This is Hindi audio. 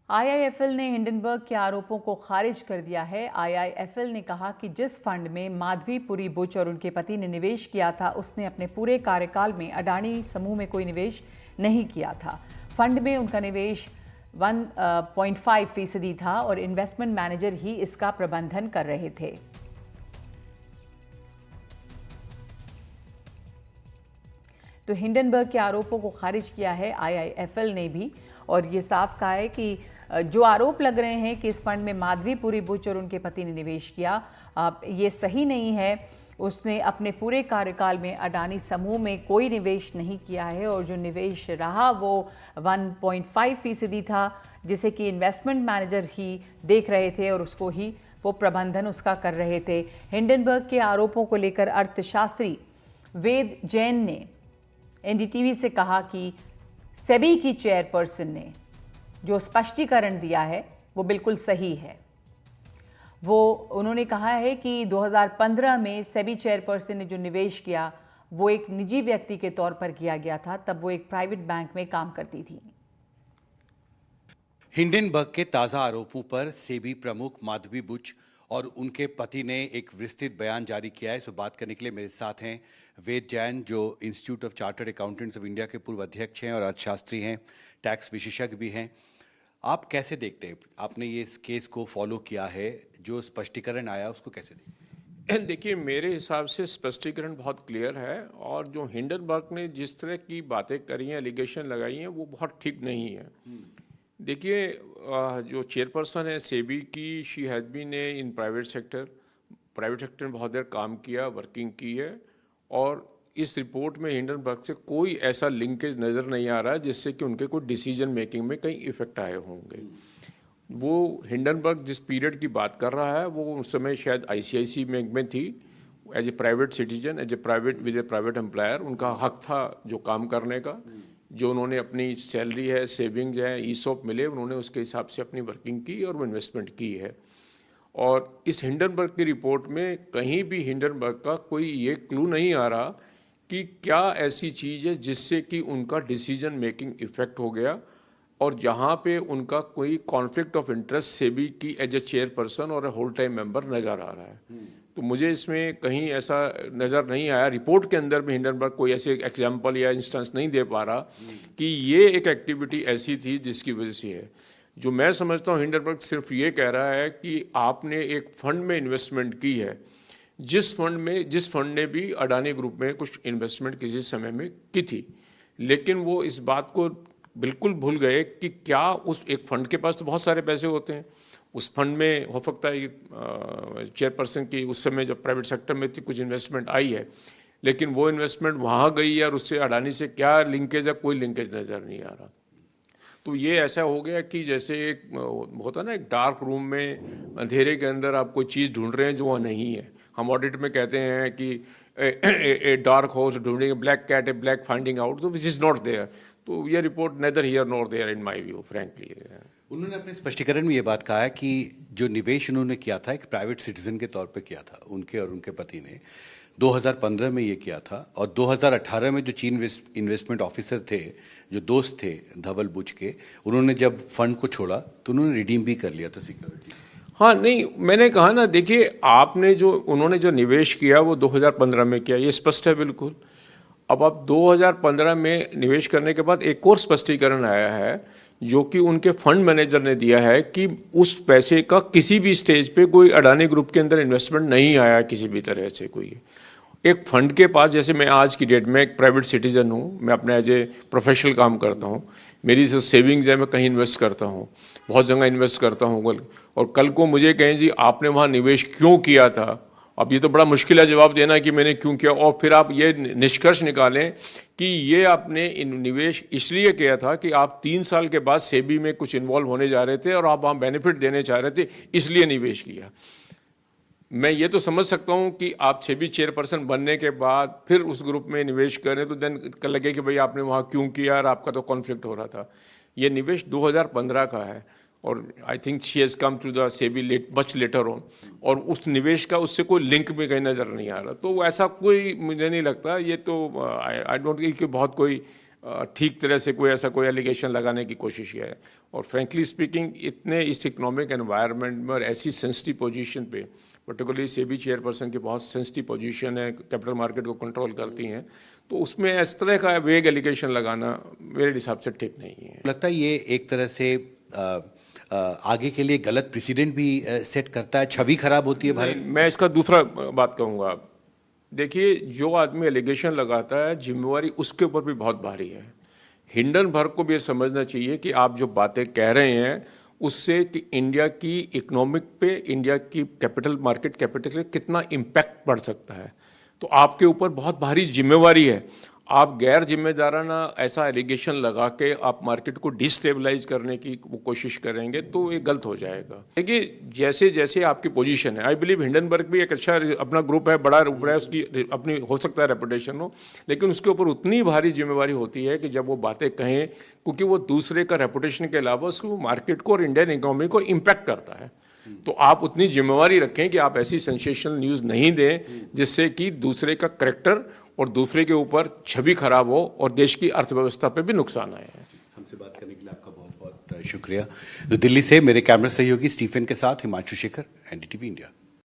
आईआईएफएल ने हिंडनबर्ग के आरोपों को खारिज कर दिया है। आईआईएफएल ने कहा कि जिस फंड में माधवी पुरी बुच और उनके पति ने निवेश किया था, उसने अपने पूरे कार्यकाल में अडानी समूह में कोई निवेश नहीं किया था। फंड में उनका निवेश 1.5% था और इन्वेस्टमेंट मैनेजर ही इसका प्रबंधन कर रहे थे। तो हिंडनबर्ग के आरोपों को खारिज किया है आईआईएफएल ने भी, और ये साफ कहा है कि जो आरोप लग रहे हैं कि इस फंड में माधवी पुरी बुच और उनके पति ने निवेश किया, ये सही नहीं है। उसने अपने पूरे कार्यकाल में अडानी समूह में कोई निवेश नहीं किया है और जो निवेश रहा वो 1.5% था, जिसे कि इन्वेस्टमेंट मैनेजर ही देख रहे थे और उसको ही वो प्रबंधन उसका कर रहे थे। हिंडनबर्ग के आरोपों को लेकर अर्थशास्त्री वेद जैन ने एनडीटीवी से कहा कि सेबी की चेयरपर्सन ने जो स्पष्टीकरण दिया है वो बिल्कुल सही है। उन्होंने कहा है कि 2015 में सेबी चेयरपर्सन ने जो निवेश किया वो एक निजी व्यक्ति के तौर पर किया गया था, तब वो एक प्राइवेट बैंक में काम करती थी। हिंडनबर्ग के ताजा आरोपों पर सेबी प्रमुख माधवी बुच और उनके पति ने एक विस्तृत बयान जारी किया है। इस बात करने के लिए मेरे साथ हैं वेद जैन, जो institute of chartered accountants of India के पूर्व अध्यक्ष हैं और अर्थशास्त्री हैं, टैक्स विशेषज्ञ भी हैं। आप कैसे देखते हैं, आपने ये इस केस को फॉलो किया है, जो स्पष्टीकरण आया उसको कैसे देखते? देखिए, मेरे हिसाब से स्पष्टीकरण बहुत क्लियर है और जो हिंडनबर्ग ने जिस तरह की बातें करी हैं, एलिगेशन लगाई हैं, वो बहुत ठीक नहीं है। देखिए, जो चेयरपर्सन है सेबी की, she has been in private sector में बहुत देर काम किया, वर्किंग की है, और इस रिपोर्ट में हिंडनबर्ग से कोई ऐसा लिंकेज नज़र नहीं आ रहा है जिससे कि उनके कोई डिसीजन मेकिंग में कहीं इफेक्ट आए होंगे। वो हिंडनबर्ग जिस पीरियड की बात कर रहा है वो उस समय शायद आईसीआईसी बैंक में थी, as a private citizen, as a private employer. उनका हक था जो काम करने का, जो उन्होंने अपनी सैलरी है, सेविंग्स है, ईसॉप मिले, उन्होंने उसके हिसाब से अपनी वर्किंग की और वो इन्वेस्टमेंट की है। और इस हिंडनबर्ग की रिपोर्ट में कहीं भी हिंडनबर्ग का कोई ये क्लू नहीं आ रहा कि क्या ऐसी चीज़ है जिससे कि उनका डिसीजन मेकिंग इफेक्ट हो गया, और जहाँ पे उनका कोई कॉन्फ्लिक्ट ऑफ इंटरेस्ट सेबी की एज ए चेयरपर्सन और ए होल टाइम मेंबर नज़र आ रहा है। तो मुझे इसमें कहीं ऐसा नज़र नहीं आया, रिपोर्ट के अंदर भी हिंडनबर्ग कोई ऐसे एग्जाम्पल या इंस्टेंस नहीं दे पा रहा कि ये एक एक्टिविटी ऐसी थी जिसकी वजह से है। जो मैं समझता हूँ, हिंडनबर्ग सिर्फ ये कह रहा है कि आपने एक फंड में इन्वेस्टमेंट की है, जिस फंड ने भी अडानी ग्रुप में कुछ इन्वेस्टमेंट किसी समय में की थी, लेकिन वो इस बात को बिल्कुल भूल गए कि क्या उस एक फंड के पास तो बहुत सारे पैसे होते हैं, उस फंड में हो सकता है चेयरपर्सन की उस समय जब प्राइवेट सेक्टर में थी कुछ इन्वेस्टमेंट आई है, लेकिन वो इन्वेस्टमेंट वहाँ गई है और उससे अडानी से क्या लिंकेज है, कोई लिंकेज नज़र नहीं आ रहा। तो ये ऐसा हो गया कि जैसे एक होता ना, एक डार्क रूम में अंधेरे के अंदर आप कोई चीज़ ढूंढ रहे हैं जो वहाँ नहीं है। हम ऑडिट में कहते हैं कि ए डार्क हॉर्स ढूंढिंग, black cat, a black finding out, तो विच इज़ नॉट देयर। तो ये report neither here nor there in my view, frankly. उन्होंने अपने स्पष्टीकरण में ये बात कहा है कि जो निवेश उन्होंने किया था एक प्राइवेट सिटीजन के तौर पे किया था, उनके और उनके पति ने 2015 में ये किया था, और 2018 में जो चीफ इन्वेस्टमेंट ऑफिसर थे, जो दोस्त थे धवल बुच के, उन्होंने जब फंड को छोड़ा तो उन्होंने रिडीम भी कर लिया था सिक्योरिटी। हाँ, नहीं, मैंने कहा ना, देखिए, उन्होंने जो निवेश किया वो 2015 में किया, ये स्पष्ट है बिल्कुल। अब 2015 में निवेश करने के बाद एक और स्पष्टीकरण आया है जो कि उनके फंड मैनेजर ने दिया है कि उस पैसे का किसी भी स्टेज पे कोई अडानी ग्रुप के अंदर इन्वेस्टमेंट नहीं आया किसी भी तरह से। कोई एक फंड के पास, जैसे मैं आज की डेट में एक प्राइवेट सिटीजन हूँ, मैं अपने एज ए प्रोफेशनल काम करता हूँ, मेरी जो सेविंग्स है मैं कहीं इन्वेस्ट करता हूँ, बहुत जगह इन्वेस्ट करता हूँ, और कल को मुझे कहें जी आपने वहाँ निवेश क्यों किया था, अब ये तो बड़ा मुश्किल है जवाब देना कि मैंने क्यों किया, और फिर आप ये निष्कर्ष निकालें कि ये आपने निवेश इसलिए किया था कि आप 3 साल के बाद सेबी में कुछ इन्वॉल्व होने जा रहे थे और आप वहाँ बेनिफिट देने चाह रहे थे, इसलिए निवेश किया। मैं ये तो समझ सकता हूँ कि आप सेबी चेयरपर्सन बनने के बाद फिर उस ग्रुप में निवेश करें तो देन लगे कि भाई आपने वहाँ क्यों किया और आपका तो कॉन्फ्लिक्ट हो रहा था। ये निवेश 2015 का है और I think she has come to the SEBI much later on, और उस निवेश का उससे कोई लिंक भी कहीं नज़र नहीं आ रहा। तो ऐसा कोई मुझे नहीं लगता, ये तो आई डोंट थिंक कि बहुत कोई ठीक तरह से कोई एलिगेशन लगाने की कोशिश किया है। और फ्रेंकली स्पीकिंग इतने इस इकोनॉमिक एनवायरनमेंट में और ऐसी सेंसिटिव पोजीशन पे, पर्टिकुलरली सेबी चेयरपर्सन की बहुत सेंसिटिव पोजीशन है, कैपिटल मार्केट को कंट्रोल करती हैं, तो उसमें इस तरह का वेग एलिगेशन लगाना मेरे हिसाब से ठीक नहीं है। लगता है ये एक तरह से आगे के लिए गलत प्रेसिडेंट भी सेट करता है, छवि खराब होती है भारत। मैं इसका दूसरा बात कहूँगा। देखिए, जो आदमी एलिगेशन लगाता है जिम्मेवारी उसके ऊपर भी बहुत भारी है। हिंडनबर्ग को भी ये समझना चाहिए कि आप जो बातें कह रहे हैं उससे कि इंडिया की इकोनॉमिक पे, इंडिया की कैपिटल मार्केट कैपिटल पे कितना इम्पैक्ट पड़ सकता है। तो आपके ऊपर बहुत भारी जिम्मेवारी है। आप गैर जिम्मेदाराना ऐसा एलिगेशन लगा के आप मार्केट को डिस्टेबलाइज करने की कोशिश करेंगे तो ये गलत हो जाएगा। देखिए, जैसे जैसे आपकी पोजीशन है, आई बिलीव हिंडनबर्ग भी एक अच्छा अपना ग्रुप है, बड़ा ग्रुप है, उसकी अपनी हो सकता है रेपुटेशन हो, लेकिन उसके ऊपर उतनी भारी जिम्मेवारी होती है कि जब वो बातें कहें, क्योंकि वो दूसरे का रेपुटेशन के अलावा उसको मार्केट को और इंडियन इकोनॉमी को इम्पैक्ट करता है। तो आप उतनी जिम्मेवारी रखें कि आप ऐसी सेंसेशनल न्यूज़ नहीं दें जिससे कि दूसरे का करैक्टर और दूसरे के ऊपर छवि खराब हो और देश की अर्थव्यवस्था पे भी नुकसान आए। हमसे बात करने के लिए आपका बहुत बहुत शुक्रिया। तो दिल्ली से मेरे कैमरा सहयोगी स्टीफन के साथ हिमांशु शेखर, एनडीटीवी इंडिया।